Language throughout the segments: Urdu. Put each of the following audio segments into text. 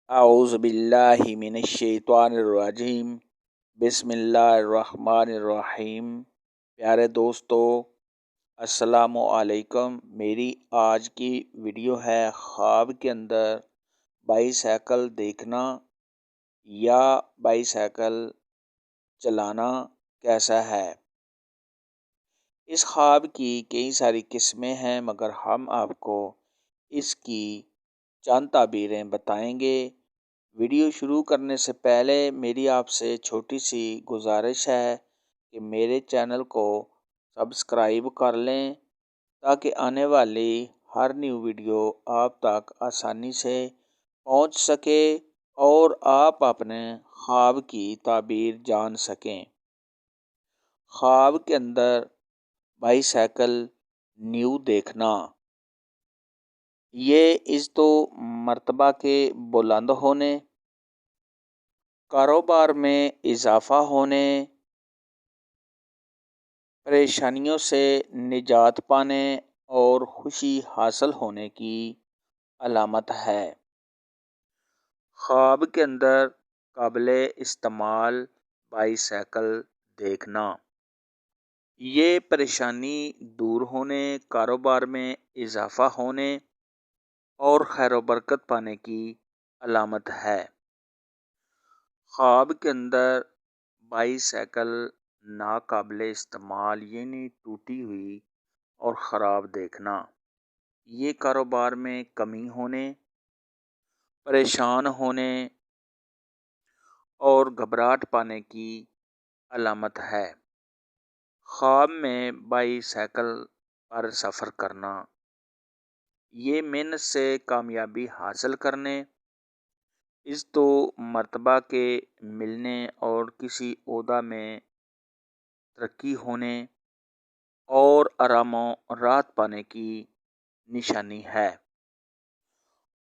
اعوذ باللہ من الشیطان الرجیم بسم اللہ الرحمن الرحیم۔ پیارے دوستو، السلام علیکم۔ میری آج کی ویڈیو ہے خواب کے اندر بائی سائیکل دیکھنا یا بائی سائیکل چلانا کیسا ہے۔ اس خواب کی کئی ساری قسمیں ہیں، مگر ہم آپ کو اس کی چند تعبیریں بتائیں گے۔ ویڈیو شروع کرنے سے پہلے میری آپ سے چھوٹی سی گزارش ہے کہ میرے چینل کو سبسکرائب کر لیں تاکہ آنے والی ہر نیو ویڈیو آپ تک آسانی سے پہنچ سکے اور آپ اپنے خواب کی تعبیر جان سکیں۔ خواب کے اندر بائی سائیکل نیو دیکھنا، یہ اس تو مرتبہ کے بلند ہونے، کاروبار میں اضافہ ہونے، پریشانیوں سے نجات پانے اور خوشی حاصل ہونے کی علامت ہے۔ خواب کے اندر قابل استعمال بائی سائیکل دیکھنا، یہ پریشانی دور ہونے، کاروبار میں اضافہ ہونے اور خیر و برکت پانے کی علامت ہے۔ خواب کے اندر بائی سائیکل ناقابل استعمال یعنی ٹوٹی ہوئی اور خراب دیکھنا، یہ کاروبار میں کمی ہونے، پریشان ہونے اور گھبراہٹ پانے کی علامت ہے۔ خواب میں بائی سائیکل پر سفر کرنا، یہ محنت سے کامیابی حاصل کرنے، عزت و مرتبہ کے ملنے اور کسی عہدہ میں ترقی ہونے اور آرام و راحت پانے کی نشانی ہے۔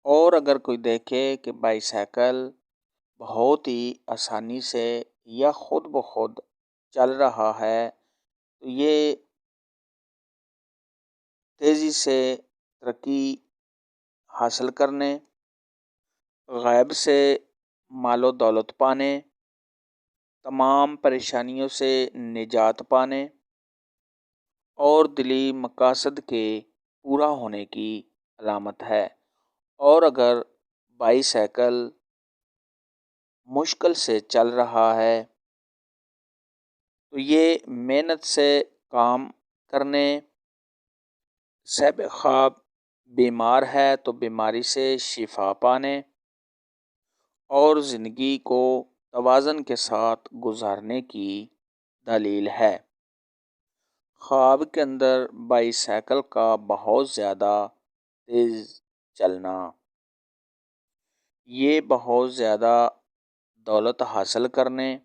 اور اگر کوئی دیکھے کہ بائی سائیکل بہت ہی آسانی سے یا خود بخود چل رہا ہے تو یہ تیزی سے ترقی حاصل کرنے، غیب سے مال و دولت پانے، تمام پریشانیوں سے نجات پانے اور دلی مقاصد کے پورا ہونے کی علامت ہے۔ اور اگر بائی سائیکل مشکل سے چل رہا ہے تو یہ محنت سے کام کرنے، صاحب خواب بیمار ہے تو بیماری سے شفا پانے اور زندگی کو توازن کے ساتھ گزارنے کی دلیل ہے۔ خواب کے اندر بائی سائیکل کا بہت زیادہ تیز چلنا، یہ بہت زیادہ دولت حاصل کرنے،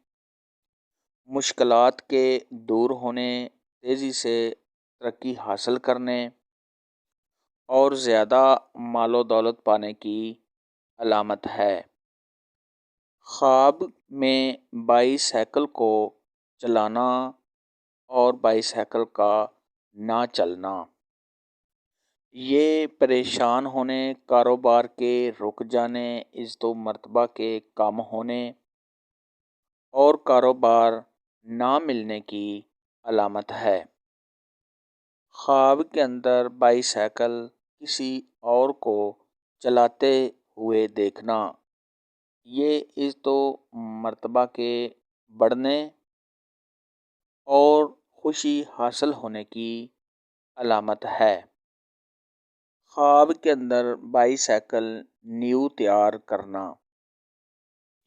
مشکلات کے دور ہونے، تیزی سے ترقی حاصل کرنے اور زیادہ مال و دولت پانے کی علامت ہے۔ خواب میں بائی سائیکل کو چلانا اور بائی سائیکل کا نہ چلنا، یہ پریشان ہونے، کاروبار کے رک جانے، عزت و مرتبہ کے کم ہونے اور کاروبار نہ ملنے کی علامت ہے۔ خواب کے اندر بائی سائیکل کسی اور کو چلاتے ہوئے دیکھنا، یہ عزت و مرتبہ کے بڑھنے اور خوشی حاصل ہونے کی علامت ہے۔ خواب کے اندر بائی سائیکل نیو تیار کرنا،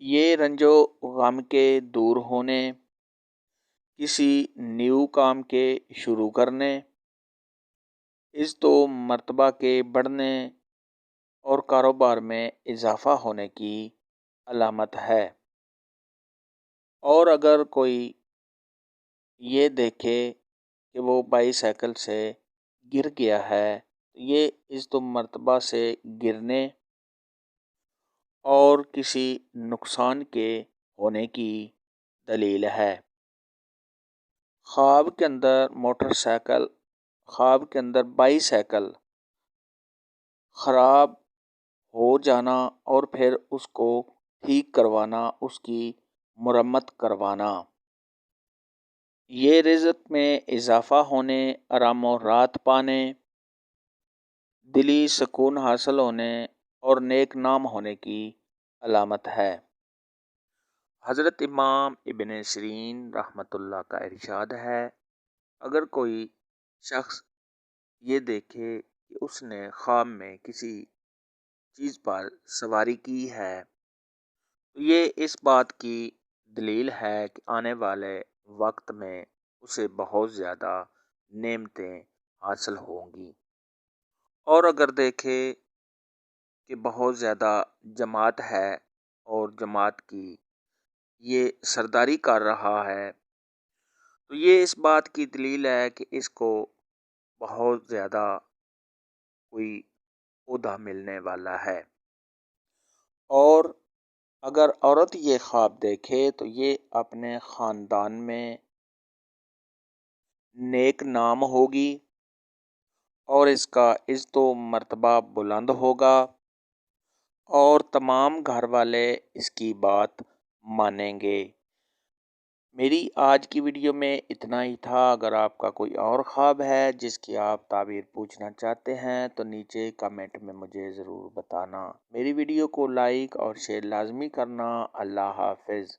یہ رنج و غم کے دور ہونے، کسی نیو کام کے شروع کرنے، عزت و مرتبہ کے بڑھنے اور کاروبار میں اضافہ ہونے کی علامت ہے۔ اور اگر کوئی یہ دیکھے کہ وہ بائی سائیکل سے گر گیا ہے تو یہ عزت و مرتبہ سے گرنے اور کسی نقصان کے ہونے کی دلیل ہے۔ خواب کے اندر موٹر سائیکل، خواب کے اندر بائی سائیکل خراب ہو جانا اور پھر اس کو ٹھیک کروانا، اس کی مرمت کروانا۔ یہ رزق میں اضافہ ہونے، آرام و راحت پانے، دلی سکون حاصل ہونے اور نیک نام ہونے کی علامت ہے۔ حضرت امام ابن سیرین رحمۃ اللہ کا ارشاد ہے، اگر کوئی شخص یہ دیکھے کہ اس نے خواب میں کسی چیز پر سواری کی ہے تو یہ اس بات کی دلیل ہے کہ آنے والے وقت میں اسے بہت زیادہ نعمتیں حاصل ہوں گی، اور اگر دیکھے کہ بہت زیادہ جماعت ہے اور جماعت کی یہ سرداری کر رہا ہے تو یہ اس بات کی دلیل ہے کہ اس کو بہت زیادہ کوئی عہدہ ملنے والا ہے۔ اور اگر عورت یہ خواب دیکھے تو یہ اپنے خاندان میں نیک نام ہوگی اور اس کا عزت و مرتبہ بلند ہوگا اور تمام گھر والے اس کی بات مانیں گے۔ میری آج کی ویڈیو میں اتنا ہی تھا۔ اگر آپ کا کوئی اور خواب ہے جس کی آپ تعبیر پوچھنا چاہتے ہیں تو نیچے کمنٹ میں مجھے ضرور بتانا۔ میری ویڈیو کو لائک اور شیئر لازمی کرنا۔ اللہ حافظ۔